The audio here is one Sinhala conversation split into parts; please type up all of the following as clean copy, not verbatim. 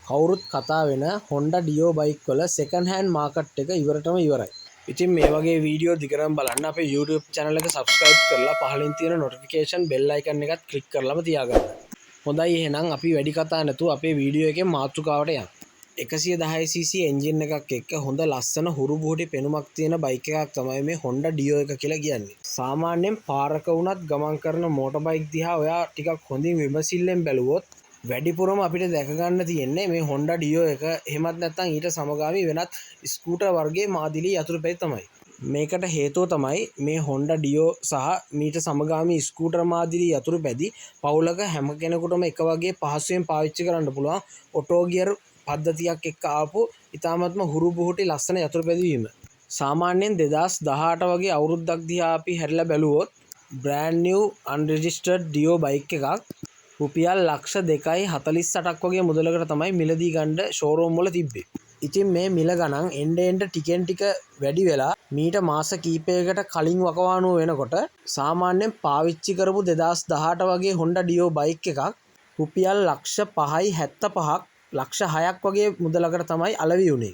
කවුරුත් කතා වෙන Honda Dio බයික් වල second hand market එක ඉවරටම ඉවරයි. ඉතින් මේ වගේ වීඩියෝ දිගටම බලන්න අපේ YouTube channel එක subscribe කරලා පහළින් තියෙන notification bell icon එකත් click කරලාම තියාගන්න. හොඳයි එහෙනම් අපි වැඩි කතා නැතුව අපේ වීඩියෝ එකේ මාතෘකාවට යමු. 110cc එන්ජින් එකක් එක්ක හොඳ ලස්සන හුරු බුහුටි පෙනුමක් තියෙන බයික් එකක් තමයි මේ Honda Dio එක කියලා කියන්නේ. සාමාන්‍යයෙන් පාරක වුණත් ගමන් කරන මෝටර් බයික් දිහා ඔයා ටිකක් හොඳින් විමසිල්ලෙන් බැලුවොත් වැඩිපුරම අපිට දැක ගන්න තියෙන්නේ මේ Honda Dio එක. එහෙමත් නැත්නම් ඊට සමගාමී වෙනත් ස්කූටර් වර්ගයේ මාදිලි යතුරුපැදි තමයි. මේකට හේතුව තමයි මේ Honda Dio සහ මීට සමගාමී ස්කූටර් මාදිලි යතුරුපැදි පවුලක හැම කෙනෙකුටම එක වගේ පහසුවෙන් පාවිච්චි කරන්න පුළුවන් ඔටෝ ගියර් පද්ධතියක් එක්ක ආපු ඉතාමත්ම හුරු බුහුටි ලස්සන යතුරුපැදි වීම. සාමාන්‍යයෙන් 2018 වගේ අවුරුද්දක් දිහා අපි හැරිලා බැලුවොත් brand new unregistered Dio bike එකක් රුපියල් 2,248ක් වගේ මුදලකට තමයි මිලදී ගන්න ෂෝරූම් වල තිබ්බේ. ඉතින් මේ මිල ගණන් එන්න ටිකෙන් ටික වැඩි වෙලා මීට මාස කිහිපයකට කලින් වකවානුව වෙනකොට සාමාන්‍යයෙන් පාවිච්චි කරපු 2018 වගේ Honda Dio බයික් එකක් රුපියල් 5,75ක් ලක්ෂ 6ක් වගේ මුදලකට තමයි අලෙවි වුණේ.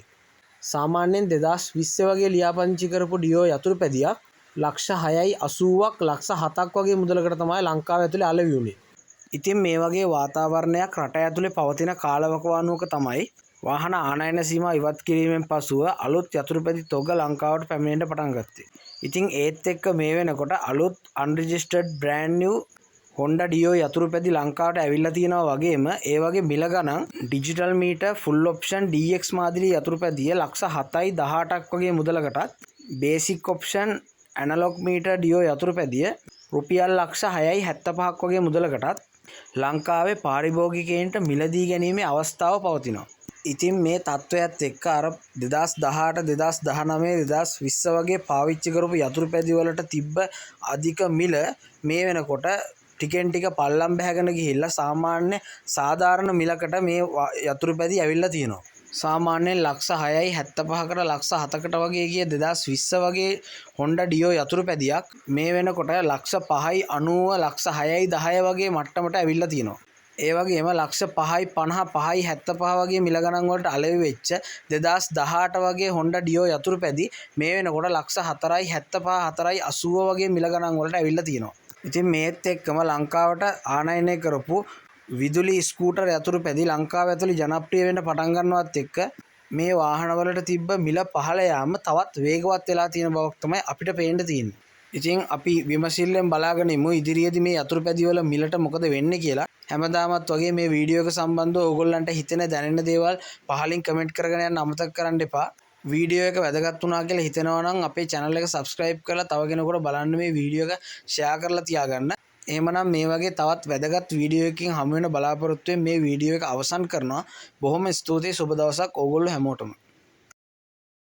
සාමාන්‍යයෙන් 2020 වගේ ලියාපදිංචි කරපු Dio යතුරුපැදියක් ලක්ෂ 6.80ක් ලක්ෂ 7ක් වගේ මුදලකට තමයි ලංකාව ඇතුලේ අලෙවි වුණේ. ඉතින් මේ වගේ වාතාවරණයක් රට ඇතුලේ පවතින කාලවකවානුවක තමයි වාහන ආනයන සීමා ඉවත් කිරීමෙන් පසුව අලුත් යතුරුපැදි තොග ලංකාවට පැමිණෙන්න පටන් ගත්තේ. ඉතින් ඒත් එක්ක මේ වෙනකොට අලුත් unregistered brand new Honda Dio යතුරුපැදි ලංකාවට ඇවිල්ලා තියෙනවා වගේම ඒ වගේ මිල ගණන් digital meter full option DX මාදිලි යතුරුපැදිය ලක්ෂ 7.18ක් වගේ මුදලකටත් basic option analog meter Dio යතුරුපැදිය රුපියල් ලක්ෂ 6.75ක් වගේ මුදලකටත් ලංකාවේ පාරිභෝගිකයන්ට මිලදී ගැනීමේ අවස්ථාව පවතිනවා. ඉතින් මේ තත්ත්වයත් එක්ක අර 2018 2019 2020 වගේ පාවිච්චි කරපු යතුරුපැදි වලට තිබ්බ අධික මිල මේ වෙනකොට ටිකෙන් ටික පල්ලම් බහගෙන ගිහිල්ලා සාධාරණ මිලකට මේ යතුරුපැදි ඇවිල්ලා තියෙනවා. සාමාන්‍යයෙන් ලක්ෂ 6.75කට ලක්ෂ 7කට වගේ ගිය 2020 වගේ Honda Dio යතුරුපැදියක් මේ වෙනකොට ලක්ෂ 5.90 ලක්ෂ 6.10 වගේ මට්ටමට ඇවිල්ලා තියෙනවා. ඒ වගේම ලක්ෂ 5.50 5.75 වගේ මිල ගණන් වලට අලෙවි වෙච්ච 2018 වගේ Honda Dio යතුරුපැදි මේ වෙනකොට ලක්ෂ 4.75 4.80 වගේ මිල ගණන් වලට ඇවිල්ලා තියෙනවා. ඉතින් මේත් එක්කම ලංකාවට ආනයනය කරපු විදුලි ස්කූටර් යතුරුපැදි ලංකාව ඇතුළේ ජනප්‍රිය වෙන්න පටන් ගන්නවත් එක්ක මේ වාහනවලට තිබ්බ මිල පහළ යාම තවත් වේගවත් වෙලා තියෙන බවක් තමයි අපිට පේන්න තියෙන්නේ. ඉතින් අපි විමසිල්ලෙන් බලාගෙන ඉමු ඉදිරියේදී මේ යතුරුපැදි වල මිලට මොකද වෙන්නේ කියලා. හැමදාමත් වගේ මේ වීඩියෝ එක සම්බන්ධව ඕගොල්ලන්ට හිතෙන දැනෙන දේවල් පහලින් කමෙන්ට් කරගෙන යන්න අමතක කරන්න එපා. වීඩියෝ එක වැදගත් වුණා කියලා හිතෙනවා නම් අපේ channel එක subscribe කරලා තව කෙනෙකුට බලන්න මේ වීඩියෝ එක share කරලා තියාගන්න. එහෙමනම් මේ වගේ තවත් වැදගත් වීඩියෝ එකකින් හමු වෙන බලාපොරොත්තු වෙමින් මේ වීඩියෝ එක අවසන් කරනවා. බොහොම ස්තුතියි සුබ දවසක් ඕගොල්ලෝ හැමෝටම.